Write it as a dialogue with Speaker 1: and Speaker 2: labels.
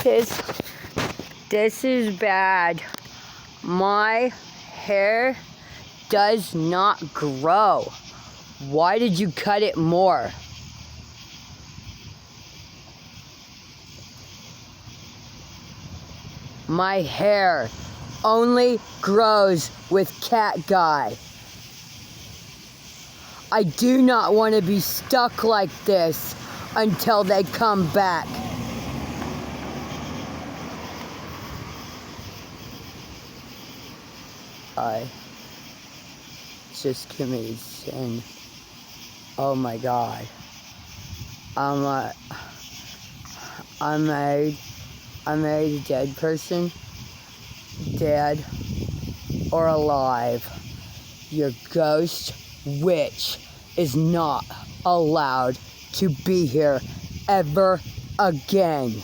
Speaker 1: This is bad. My hair does not grow. Why did you cut it more? My hair only grows with cat guy. I do not want to be stuck like this until they come back. I just committed sin. Oh my God. I married a dead person, dead or alive. Your ghost witch is not allowed to be here ever again.